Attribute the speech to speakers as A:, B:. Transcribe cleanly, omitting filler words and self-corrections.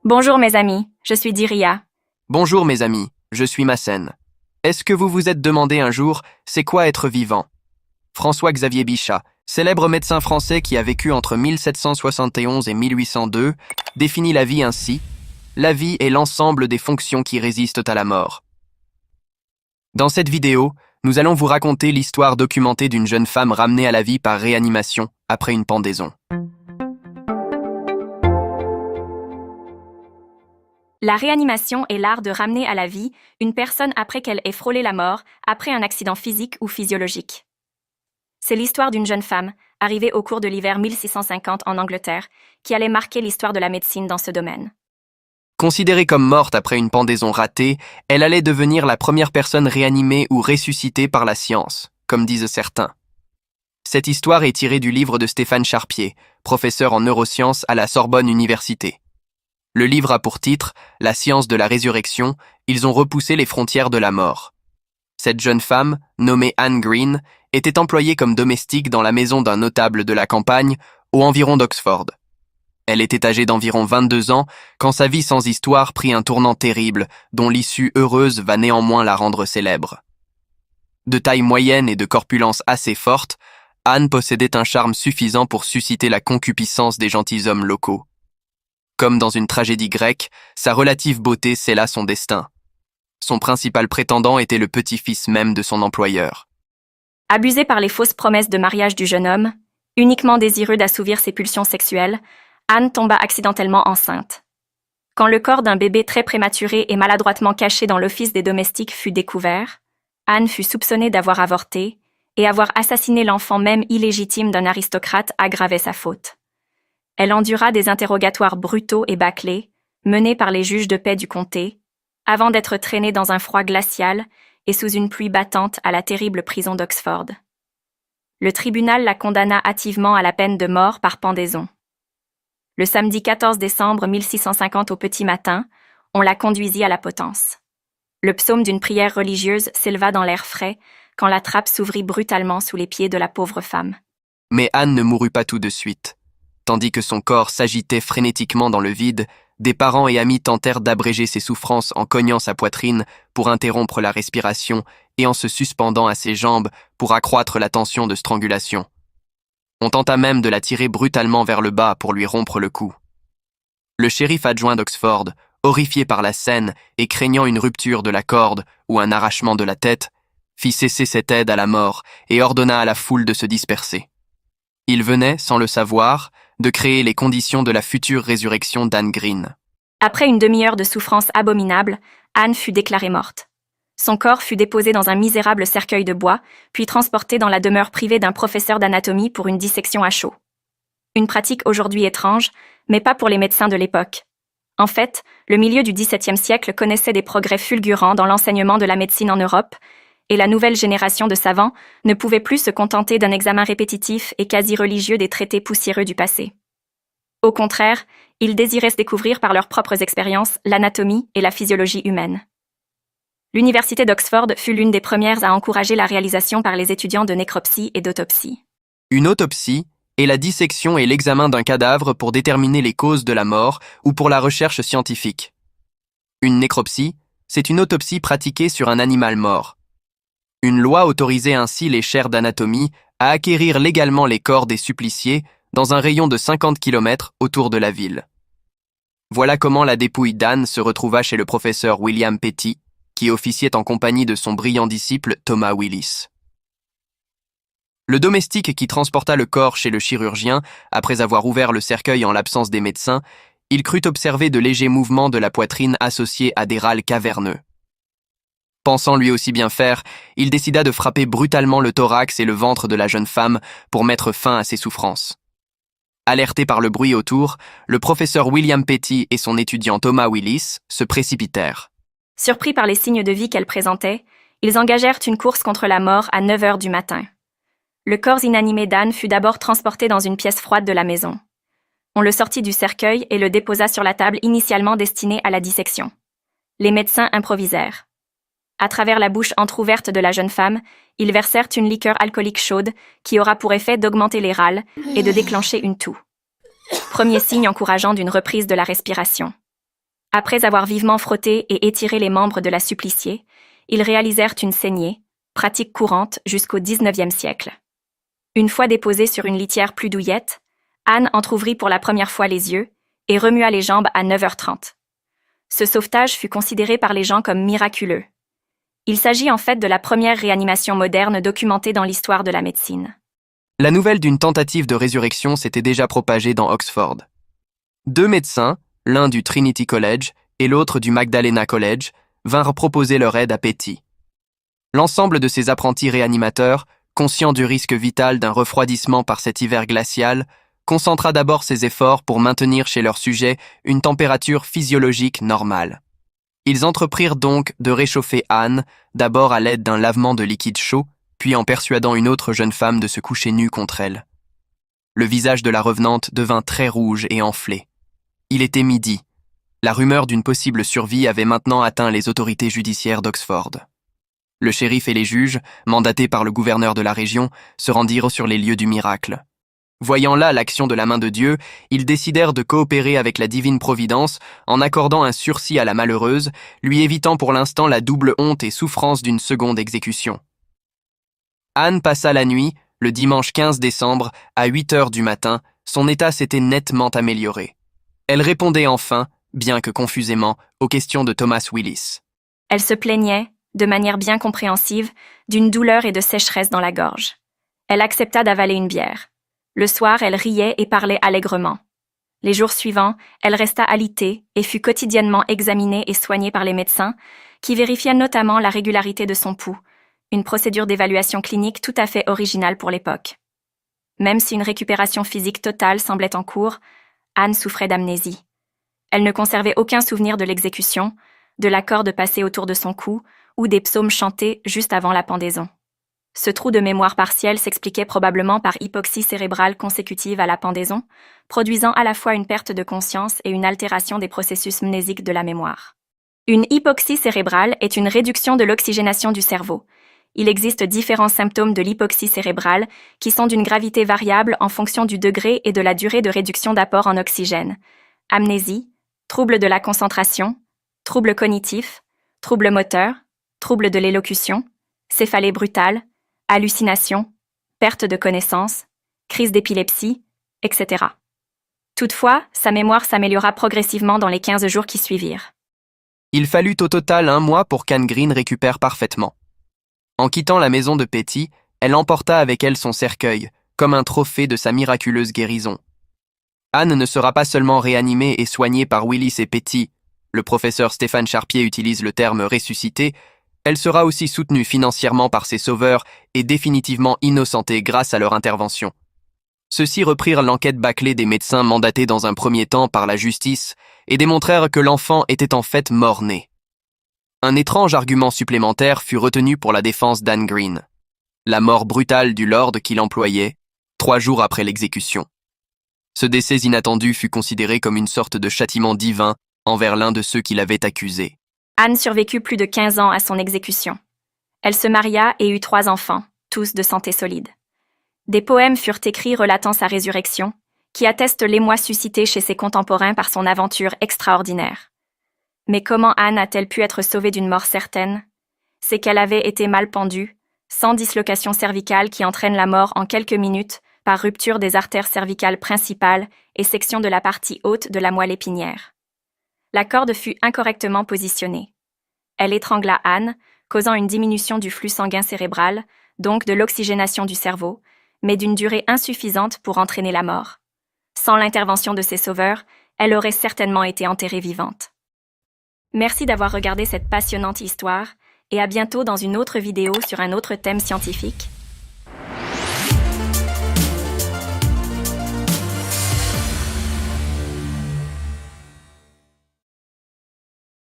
A: Bonjour mes amis, je suis Diria.
B: Bonjour mes amis, je suis Massen. Est-ce que vous vous êtes demandé un jour, c'est quoi être vivant? François-Xavier Bichat, célèbre médecin français qui a vécu entre 1771 et 1802, définit la vie ainsi: la vie est l'ensemble des fonctions qui résistent à la mort. Dans cette vidéo, nous allons vous raconter l'histoire documentée d'une jeune femme ramenée à la vie par réanimation après une pendaison.
A: La réanimation est l'art de ramener à la vie une personne après qu'elle ait frôlé la mort, après un accident physique ou physiologique. C'est l'histoire d'une jeune femme, arrivée au cours de l'hiver 1650 en Angleterre, qui allait marquer l'histoire de la médecine dans ce domaine.
B: Considérée comme morte après une pendaison ratée, elle allait devenir la première personne réanimée ou ressuscitée par la science, comme disent certains. Cette histoire est tirée du livre de Stéphane Charpier, professeur en neurosciences à la Sorbonne Université. Le livre a pour titre « La science de la résurrection, ils ont repoussé les frontières de la mort ». Cette jeune femme, nommée Anne Green, était employée comme domestique dans la maison d'un notable de la campagne, aux environs d'Oxford. Elle était âgée d'environ 22 ans quand sa vie sans histoire prit un tournant terrible, dont l'issue heureuse va néanmoins la rendre célèbre. De taille moyenne et de corpulence assez forte, Anne possédait un charme suffisant pour susciter la concupiscence des gentilshommes locaux. Comme dans une tragédie grecque, sa relative beauté scella son destin. Son principal prétendant était le petit-fils même de son employeur.
A: Abusée par les fausses promesses de mariage du jeune homme, uniquement désireux d'assouvir ses pulsions sexuelles, Anne tomba accidentellement enceinte. Quand le corps d'un bébé très prématuré et maladroitement caché dans l'office des domestiques fut découvert, Anne fut soupçonnée d'avoir avorté, et avoir assassiné l'enfant même illégitime d'un aristocrate aggravait sa faute. Elle endura des interrogatoires brutaux et bâclés, menés par les juges de paix du comté, avant d'être traînée dans un froid glacial et sous une pluie battante à la terrible prison d'Oxford. Le tribunal la condamna hâtivement à la peine de mort par pendaison. Le samedi 14 décembre 1650 au petit matin, on la conduisit à la potence. Le psaume d'une prière religieuse s'éleva dans l'air frais quand la trappe s'ouvrit brutalement sous les pieds de la pauvre femme.
B: Mais Anne ne mourut pas tout de suite. Tandis que son corps s'agitait frénétiquement dans le vide, des parents et amis tentèrent d'abréger ses souffrances en cognant sa poitrine pour interrompre la respiration et en se suspendant à ses jambes pour accroître la tension de strangulation. On tenta même de la tirer brutalement vers le bas pour lui rompre le cou. Le shérif adjoint d'Oxford, horrifié par la scène et craignant une rupture de la corde ou un arrachement de la tête, fit cesser cette aide à la mort et ordonna à la foule de se disperser. Il venait, sans le savoir, de créer les conditions de la future résurrection d'Anne Green.
A: Après une demi-heure de souffrance abominable, Anne fut déclarée morte. Son corps fut déposé dans un misérable cercueil de bois, puis transporté dans la demeure privée d'un professeur d'anatomie pour une dissection à chaud. Une pratique aujourd'hui étrange, mais pas pour les médecins de l'époque. En fait, le milieu du XVIIe siècle connaissait des progrès fulgurants dans l'enseignement de la médecine en Europe, et la nouvelle génération de savants ne pouvait plus se contenter d'un examen répétitif et quasi religieux des traités poussiéreux du passé. Au contraire, ils désiraient se découvrir par leurs propres expériences l'anatomie et la physiologie humaine. L'université d'Oxford fut l'une des premières à encourager la réalisation par les étudiants de nécropsie et d'autopsie.
B: Une autopsie est la dissection et l'examen d'un cadavre pour déterminer les causes de la mort ou pour la recherche scientifique. Une nécropsie, c'est une autopsie pratiquée sur un animal mort. Une loi autorisait ainsi les chaires d'anatomie à acquérir légalement les corps des suppliciés dans un rayon de 50 km autour de la ville. Voilà comment la dépouille d'Anne se retrouva chez le professeur William Petty, qui officiait en compagnie de son brillant disciple Thomas Willis. Le domestique qui transporta le corps chez le chirurgien, après avoir ouvert le cercueil en l'absence des médecins, il crut observer de légers mouvements de la poitrine associés à des râles caverneux. Pensant lui aussi bien faire, il décida de frapper brutalement le thorax et le ventre de la jeune femme pour mettre fin à ses souffrances. Alerté par le bruit autour, le professeur William Petty et son étudiant Thomas Willis se précipitèrent.
A: Surpris par les signes de vie qu'elle présentait, ils engagèrent une course contre la mort à 9 heures du matin. Le corps inanimé d'Anne fut d'abord transporté dans une pièce froide de la maison. On le sortit du cercueil et le déposa sur la table initialement destinée à la dissection. Les médecins improvisèrent. À travers la bouche entr'ouverte de la jeune femme, ils versèrent une liqueur alcoolique chaude qui aura pour effet d'augmenter les râles et de déclencher une toux. Premier signe encourageant d'une reprise de la respiration. Après avoir vivement frotté et étiré les membres de la suppliciée, ils réalisèrent une saignée, pratique courante jusqu'au XIXe siècle. Une fois déposée sur une litière plus douillette, Anne entr'ouvrit pour la première fois les yeux et remua les jambes à 9h30. Ce sauvetage fut considéré par les gens comme miraculeux. Il s'agit en fait de la première réanimation moderne documentée dans l'histoire de la médecine.
B: La nouvelle d'une tentative de résurrection s'était déjà propagée dans Oxford. 2 médecins, l'un du Trinity College et l'autre du Magdalena College, vinrent proposer leur aide à Petty. L'ensemble de ces apprentis réanimateurs, conscients du risque vital d'un refroidissement par cet hiver glacial, concentra d'abord ses efforts pour maintenir chez leur sujet une température physiologique normale. Ils entreprirent donc de réchauffer Anne, d'abord à l'aide d'un lavement de liquide chaud, puis en persuadant une autre jeune femme de se coucher nue contre elle. Le visage de la revenante devint très rouge et enflé. Il était midi. La rumeur d'une possible survie avait maintenant atteint les autorités judiciaires d'Oxford. Le shérif et les juges, mandatés par le gouverneur de la région, se rendirent sur les lieux du miracle. Voyant là l'action de la main de Dieu, ils décidèrent de coopérer avec la divine providence en accordant un sursis à la malheureuse, lui évitant pour l'instant la double honte et souffrance d'une seconde exécution. Anne passa la nuit, le dimanche 15 décembre, à 8h du matin, son état s'était nettement amélioré. Elle répondait enfin, bien que confusément, aux questions de Thomas Willis.
A: Elle se plaignait, de manière bien compréhensive, d'une douleur et de sécheresse dans la gorge. Elle accepta d'avaler une bière. Le soir, elle riait et parlait allègrement. Les jours suivants, elle resta alitée et fut quotidiennement examinée et soignée par les médecins, qui vérifiaient notamment la régularité de son pouls, une procédure d'évaluation clinique tout à fait originale pour l'époque. Même si une récupération physique totale semblait en cours, Anne souffrait d'amnésie. Elle ne conservait aucun souvenir de l'exécution, de la corde passée autour de son cou ou des psaumes chantés juste avant la pendaison. Ce trou de mémoire partielle s'expliquait probablement par hypoxie cérébrale consécutive à la pendaison, produisant à la fois une perte de conscience et une altération des processus mnésiques de la mémoire. Une hypoxie cérébrale est une réduction de l'oxygénation du cerveau. Il existe différents symptômes de l'hypoxie cérébrale qui sont d'une gravité variable en fonction du degré et de la durée de réduction d'apport en oxygène. Amnésie, trouble de la concentration, trouble cognitif, trouble moteur, trouble de l'élocution, céphalée brutale, hallucinations, perte de connaissance, crise d'épilepsie, etc. Toutefois, sa mémoire s'améliora progressivement dans les 15 jours qui suivirent.
B: Il fallut au total 1 mois pour qu'Anne Green récupère parfaitement. En quittant la maison de Petty, elle emporta avec elle son cercueil, comme un trophée de sa miraculeuse guérison. Anne ne sera pas seulement réanimée et soignée par Willis et Petty, le professeur Stéphane Charpier utilise le terme « ressuscité », elle sera aussi soutenue financièrement par ses sauveurs et définitivement innocentée grâce à leur intervention. Ceux-ci reprirent l'enquête bâclée des médecins mandatés dans un premier temps par la justice et démontrèrent que l'enfant était en fait mort-né. Un étrange argument supplémentaire fut retenu pour la défense d'Anne Green. La mort brutale du lord qu'il employait, 3 jours après l'exécution. Ce décès inattendu fut considéré comme une sorte de châtiment divin envers l'un de ceux qui l'avaient accusé.
A: Anne survécut plus de 15 ans à son exécution. Elle se maria et eut 3 enfants, tous de santé solide. Des poèmes furent écrits relatant sa résurrection, qui attestent l'émoi suscité chez ses contemporains par son aventure extraordinaire. Mais comment Anne a-t-elle pu être sauvée d'une mort certaine? C'est qu'elle avait été mal pendue, sans dislocation cervicale qui entraîne la mort en quelques minutes par rupture des artères cervicales principales et section de la partie haute de la moelle épinière. La corde fut incorrectement positionnée. Elle étrangla Anne, causant une diminution du flux sanguin cérébral, donc de l'oxygénation du cerveau, mais d'une durée insuffisante pour entraîner la mort. Sans l'intervention de ses sauveurs, elle aurait certainement été enterrée vivante. Merci d'avoir regardé cette passionnante histoire, et à bientôt dans une autre vidéo sur un autre thème scientifique.